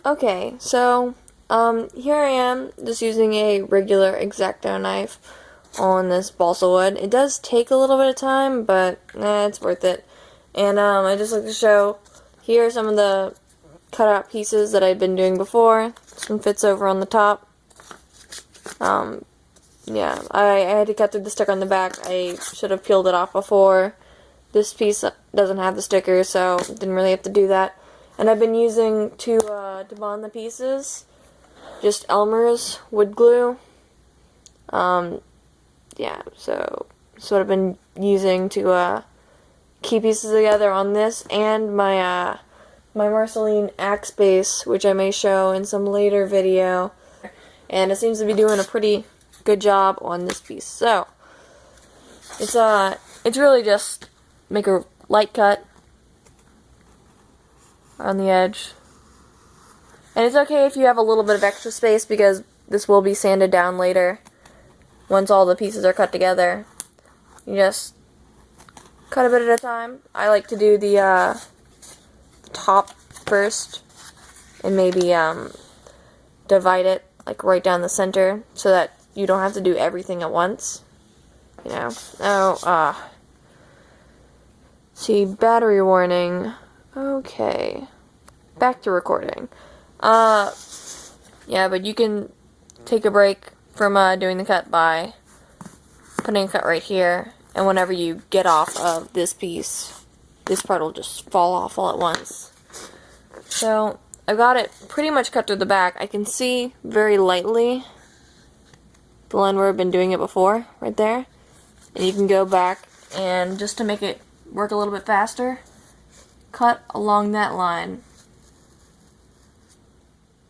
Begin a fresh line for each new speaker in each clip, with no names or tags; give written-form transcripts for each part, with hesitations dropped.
Okay, so here I am just using a regular X-Acto knife on this balsa wood. It does take a little bit of time, but it's worth it. And I just like to show here are some of the cutout pieces that I've been doing before. This one fits over on the top. Yeah, I had to cut through the sticker on the back. I should have peeled it off before. This piece doesn't have the sticker, so didn't really have to do that. And I've been using to bond the pieces, just Elmer's wood glue. Yeah, so that's what I've been using to keep pieces together on this, and my my Marceline axe base, which I may show in some later video. And it seems to be doing a pretty good job on this piece. So it's really just make a light cut on the edge. And it's okay if you have a little bit of extra space, because this will be sanded down later once all the pieces are cut together. You just cut a bit at a time. I like to do the top first and maybe divide it like right down the center so that you don't have to do everything at once. You know. Oh, see, battery warning. Okay. Back to recording. Yeah, but you can take a break from doing the cut by putting a cut right here, and whenever you get off of this piece, this part will just fall off all at once. So, I've got it pretty much cut through the back. I can see very lightly the line where I've been doing it before, right there. And you can go back, and just to make it work a little bit faster, cut along that line.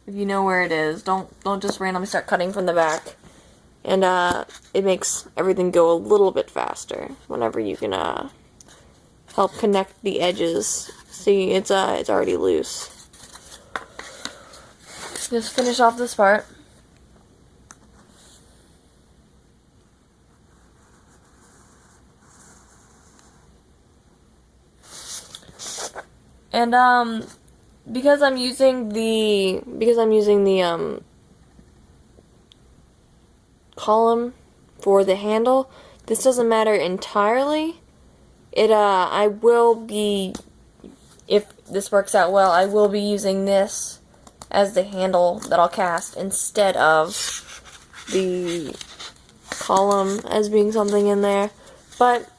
If you know where it is, don't just randomly start cutting from the back. And it makes everything go a little bit faster whenever you can help connect the edges. See, it's already loose. Just finish off this part. And because I'm using the column for the handle, this doesn't matter entirely. I will be, if this works out well, I will be using this as the handle that I'll cast instead of the column as being something in there. But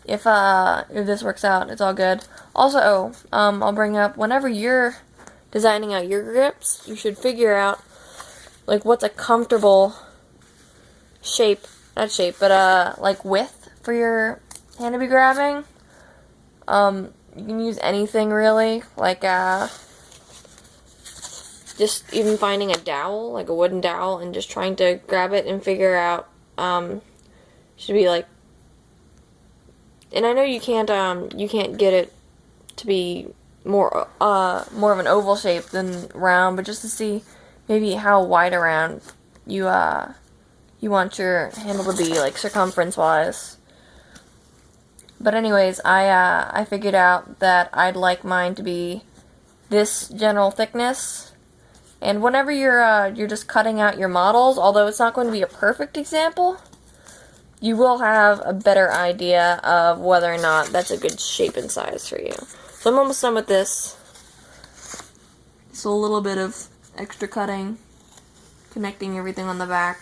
if this works out, it's all good. Also, I'll bring up, whenever you're designing out your grips, you should figure out like what's a comfortable like width for your hand to be grabbing. You can use anything really, like just even finding a dowel, like a wooden dowel, and just trying to grab it and figure out should be like, and I know you can't get it to be more of an oval shape than round, but just to see maybe how wide around you want your handle to be, like circumference wise. But anyways, I figured out that I'd like mine to be this general thickness. And whenever you're just cutting out your models, although it's not going to be a perfect example, you will have a better idea of whether or not that's a good shape and size for you. So I'm almost done with this. So a little bit of extra cutting, connecting everything on the back.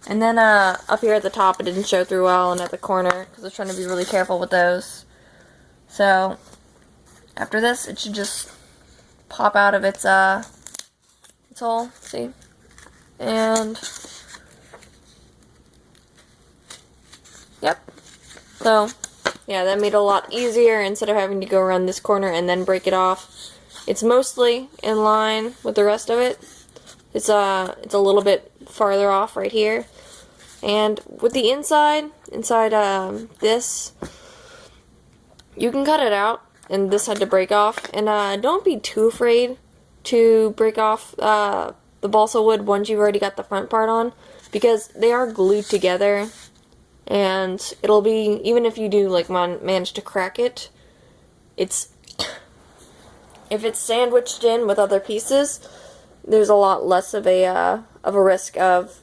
And then up here at the top it didn't show through well, and at the corner, because I was trying to be really careful with those. So after this, it should just pop out of its hole, see? And yep. So yeah, that made it a lot easier instead of having to go around this corner and then break it off. It's mostly in line with the rest of it. It's a little bit farther off right here. And with the inside this, you can cut it out, and this had to break off. And don't be too afraid to break off the balsa wood once you've already got the front part on, because they are glued together, and it'll be, even if you do like manage to crack it, it's if it's sandwiched in with other pieces, there's a lot less of a risk of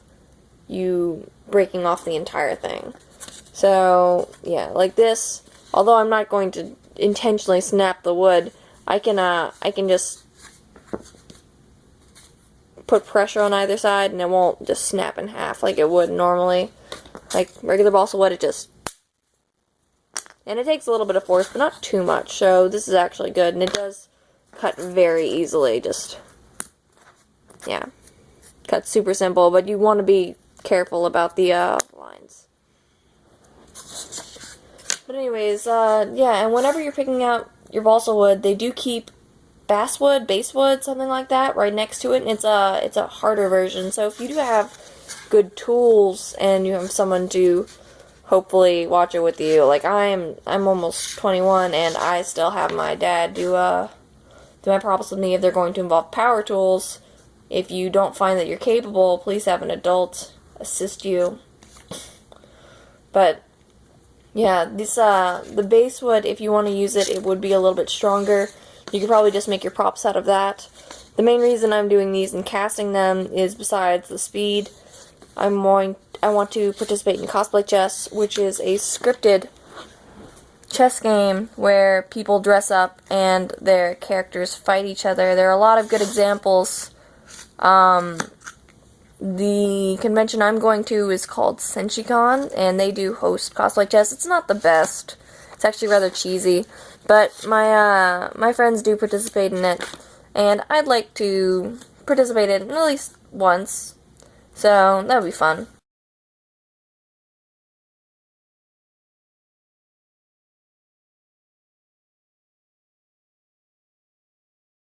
you breaking off the entire thing. So yeah, like this. Although I'm not going to intentionally snap the wood, I can just put pressure on either side and it won't just snap in half like it would normally. Like regular balsa wood, it just, and it takes a little bit of force, but not too much. So this is actually good, and it does cut very easily. Just, yeah, cut super simple, but you want to be careful about the lines. But anyways, yeah, and whenever you're picking out your balsa wood, they do keep basswood, basswood, something like that, right next to it, and it's a harder version. So if you do have good tools and you have someone to hopefully watch it with you, like I'm almost 21 and I still have my dad do my props with me if they're going to involve power tools. If you don't find that you're capable, please have an adult assist you. But yeah, this the basswood, if you want to use it, it would be a little bit stronger. You could probably just make your props out of that. The main reason I'm doing these and casting them is, besides the speed, I want to participate in Cosplay Chess, which is a scripted chess game where people dress up and their characters fight each other. There are a lot of good examples. The convention I'm going to is called Senshicon, and they do host Cosplay Chess. It's not the best. It's actually rather cheesy, but my friends do participate in it, and I'd like to participate in it at least once. So that would be fun.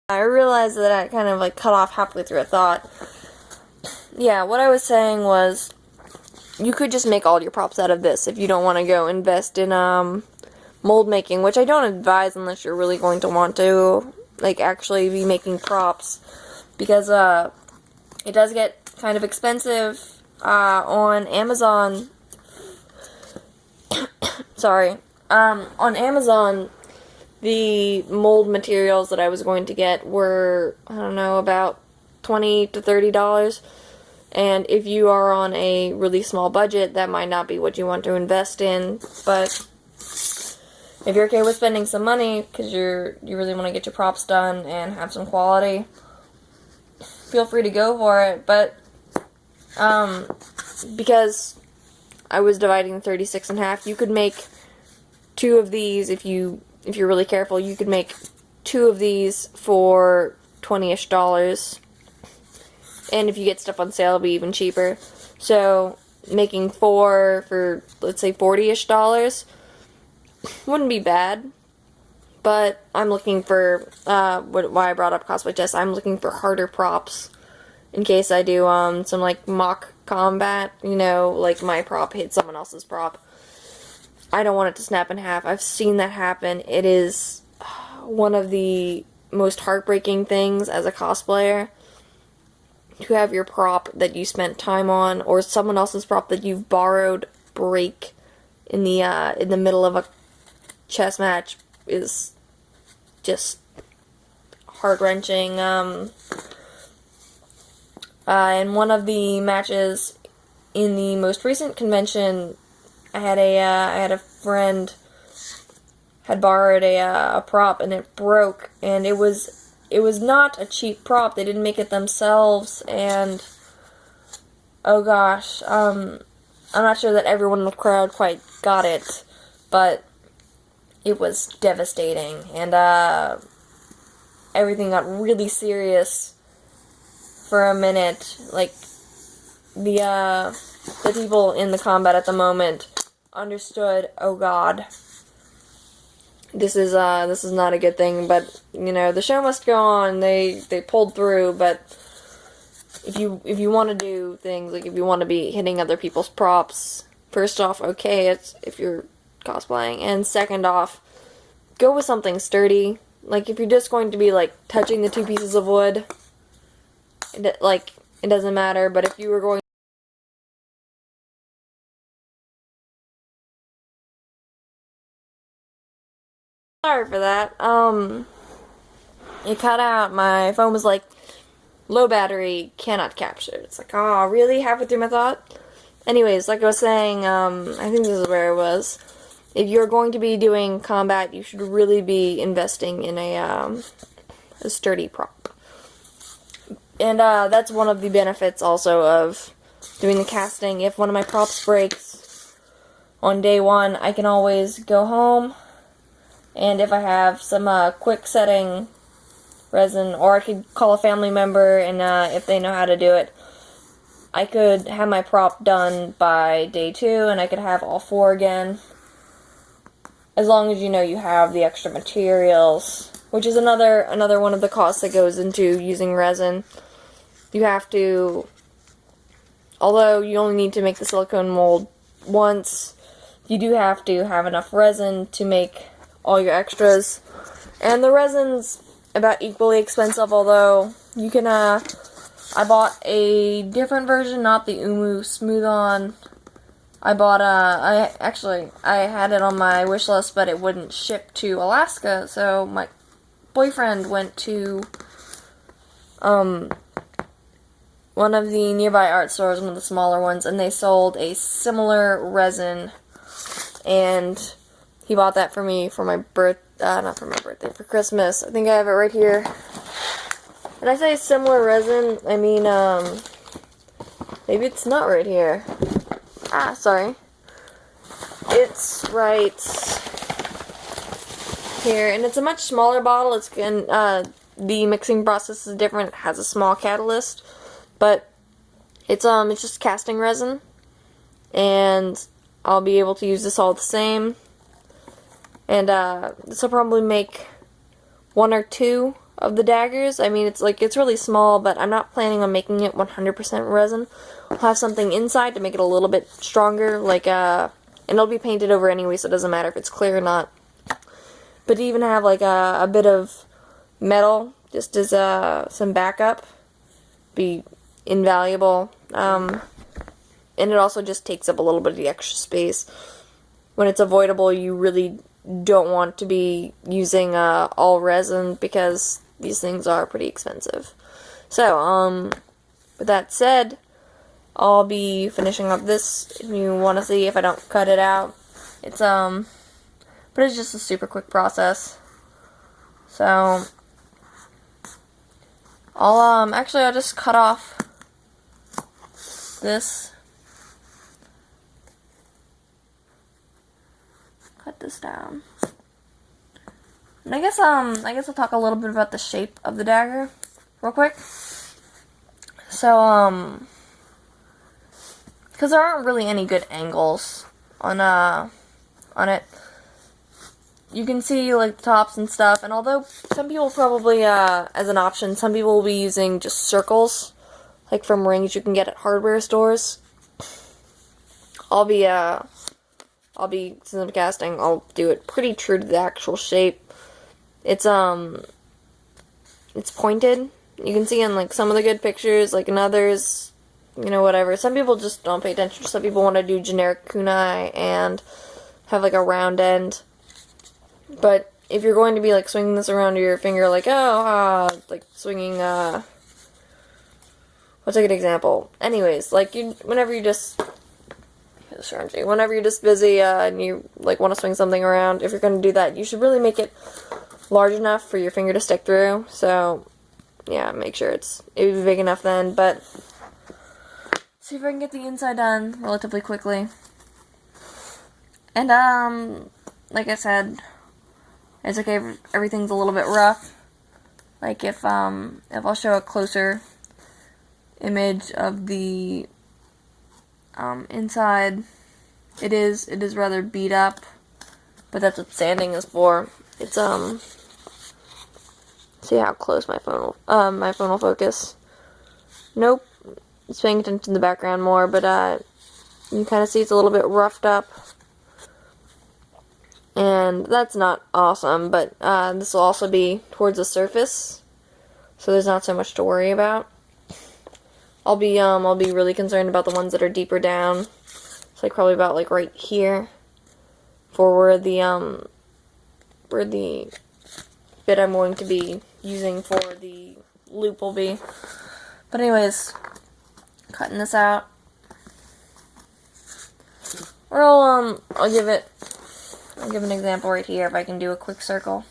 I realized that I kind of like cut off halfway through a thought. Yeah, what I was saying was you could just make all your props out of this if you don't want to go invest in mold making, which I don't advise unless you're really going to want to like actually be making props, because it does get kind of expensive on Amazon. Sorry. On Amazon, the mold materials that I was going to get were, I don't know, about $20 to $30. And if you are on a really small budget, that might not be what you want to invest in. But if you're okay with spending some money because you really want to get your props done and have some quality, feel free to go for it. But because I was dividing the 36 in half, you could make two of these if you're really careful. You could make two of these for $20-ish. And if you get stuff on sale, it'll be even cheaper. So making four for, let's say, $40-ish wouldn't be bad. But I'm looking for, why I brought up Cosplay Chess, I'm looking for harder props in case I do some like mock combat, like my prop hit someone else's prop. I don't want it to snap in half. I've seen that happen. It is one of the most heartbreaking things as a cosplayer, to have your prop that you spent time on or someone else's prop that you've borrowed break in the middle of a chess match is just heart-wrenching. In one of the matches in the most recent convention, I had a friend had borrowed a prop and it broke, and it was not a cheap prop. They didn't make it themselves, and oh gosh, I'm not sure that everyone in the crowd quite got it, but it was devastating, and everything got really serious for a minute. Like the people in the combat at the moment understood, oh god, this is not a good thing, but the show must go on. They pulled through, but if you want to do things, like if you want to be hitting other people's props, first off, okay, it's if you're cosplaying, and second off, go with something sturdy. Like if you're just going to be like touching the two pieces of wood, it doesn't matter, but if you were going, sorry for that. it cut out. My phone was like, low battery, cannot capture. It's like, oh, really? Halfway through my thought? Anyways, like I was saying, I think this is where it was. If you're going to be doing combat, you should really be investing in a sturdy prop. And that's one of the benefits also of doing the casting. If one of my props breaks on day one, I can always go home, and if I have some quick setting resin, or I could call a family member, and if they know how to do it, I could have my prop done by day 2, and I could have all 4 again. As long as you know you have the extra materials, which is another one of the costs that goes into using resin. You have to, although you only need to make the silicone mold once, you do have to have enough resin to make all your extras. And the resin's about equally expensive, although you can, I bought a different version, not the Umu Smooth-On. I bought, I had it on my wish list, but it wouldn't ship to Alaska, so my boyfriend went to, one of the nearby art stores, one of the smaller ones, and they sold a similar resin, and he bought that for me for my not for my birthday, for Christmas. I think I have it right here. When I say similar resin, I mean, maybe it's not right here. Ah, sorry. It's right here, and it's a much smaller bottle. It's the mixing process is different. It has a small catalyst, but it's just casting resin, and I'll be able to use this all the same. And this will probably make 1 or 2 of the daggers. I mean, it's really small, but I'm not planning on making it 100% resin. I'll have something inside to make it a little bit stronger, and it'll be painted over anyway, so it doesn't matter if it's clear or not. But to even have like a bit of metal, just as some backup, be invaluable. And it also just takes up a little bit of the extra space. When it's avoidable, you really don't want to be using all resin, because these things are pretty expensive. So, with that said, I'll be finishing up this if you want to see if I don't cut it out. It's, but it's just a super quick process. So, I'll just cut off this. Cut this down. And I guess I'll talk a little bit about the shape of the dagger real quick. So, because there aren't really any good angles on it. You can see, like, the tops and stuff, and although some people probably, as an option, some people will be using just circles, like from rings you can get at hardware stores. Since I'm casting, I'll do it pretty true to the actual shape. It's pointed. You can see in, like, some of the good pictures, like in others, you know, whatever. Some people just don't pay attention. Some people want to do generic kunai and have, like, a round end. But if you're going to be, like, swinging this around your finger, like, like, swinging, what's a good example? Anyways, like, whenever you're just busy, and you, like, want to swing something around, if you're going to do that, you should really make it large enough for your finger to stick through. So, yeah, make sure it would be big enough then, but see if I can get the inside done relatively quickly. And, like I said, it's okay if everything's a little bit rough. Like, if I'll show a closer image of the inside, it is rather beat up, but that's what sanding is for. It's see how close my phone will focus. Nope, it's paying attention to the background more, but you kind of see it's a little bit roughed up, and that's not awesome. But this will also be towards the surface, so there's not so much to worry about. I'll be really concerned about the ones that are deeper down. It's like probably about like right here, for where the bit I'm going to be using for the loop will be. But anyways, cutting this out. Or I'll give an example right here if I can do a quick circle.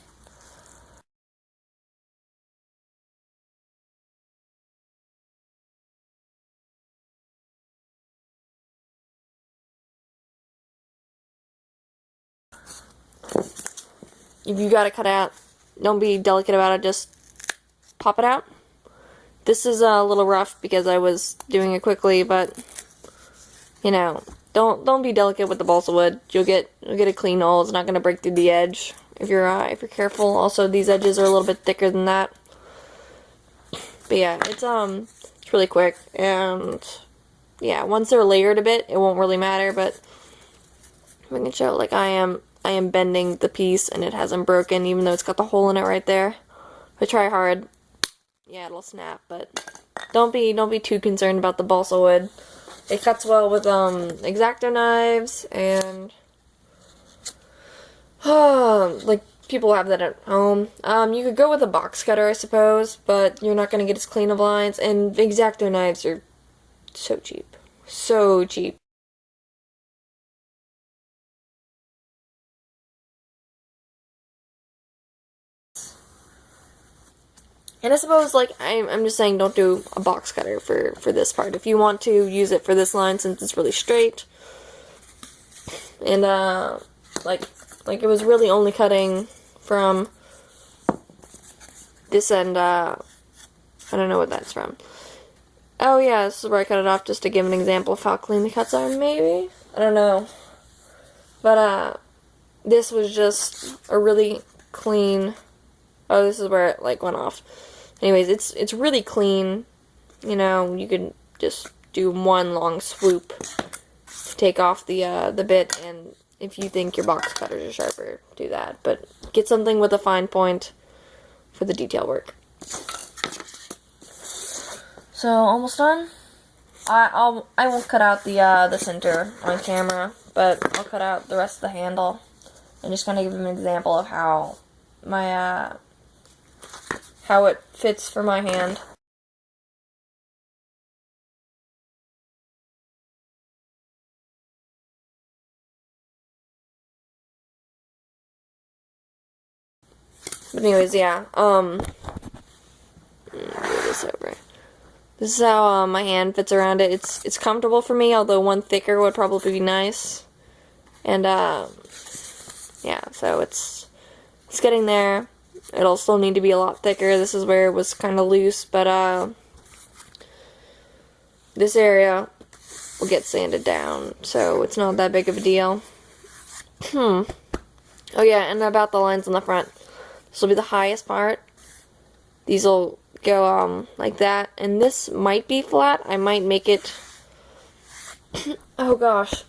If you gotta cut out, don't be delicate about it, just pop it out. This is a little rough because I was doing it quickly, but you know, don't be delicate with the balsa wood. You'll get a clean hole. It's not gonna break through the edge if you're careful. Also, these edges are a little bit thicker than that. But yeah, it's really quick, and yeah, once they're layered a bit, it won't really matter. But I can show, like, I am bending the piece and it hasn't broken, even though it's got the hole in it right there. If I try hard, yeah, it'll snap. But don't be too concerned about the balsa wood. It cuts well with X-Acto knives, and like, people have that at home. You could go with a box cutter, I suppose, but you're not gonna get as clean of lines. And X-Acto knives are so cheap, so cheap. And I suppose, like, I'm just saying, don't do a box cutter for this part. If you want to use it for this line, since it's really straight, and like it was really only cutting from this end. I don't know what that's from. Oh yeah, this is where I cut it off, just to give an example of how clean the cuts are. Maybe, I don't know, but this was just a really clean. Oh, this is where it, like, went off. Anyways, it's really clean. You know, you could just do one long swoop to take off the bit, and if you think your box cutters are sharper, do that. But get something with a fine point for the detail work. So, almost done. I won't cut out the center on camera, but I'll cut out the rest of the handle and just kind of give them an example of how my how it fits for my hand. But anyways, yeah, move this over. This is how my hand fits around it. It's comfortable for me, although one thicker would probably be nice. And yeah, so it's getting there. It'll still need to be a lot thicker. This is where it was kind of loose, but this area will get sanded down, so it's not that big of a deal. Oh yeah, and about the lines on the front. This will be the highest part. These will go like that, and this might be flat. I might make it. Oh gosh,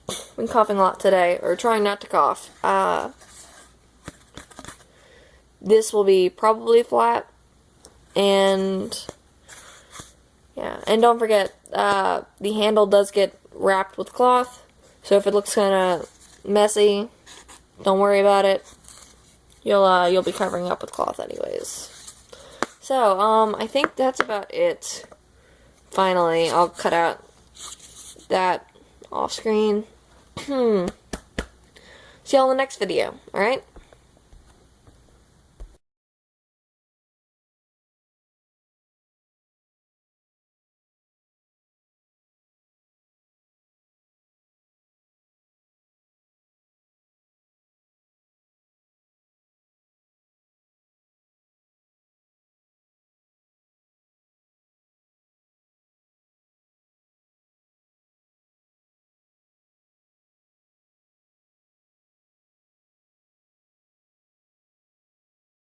I've been coughing a lot today, or trying not to cough. This will be probably flat, and yeah, and don't forget, the handle does get wrapped with cloth, so if it looks kind of messy, don't worry about it. You'll be covering up with cloth anyways. So, I think that's about it. Finally, I'll cut out that off screen. See y'all in the next video, alright?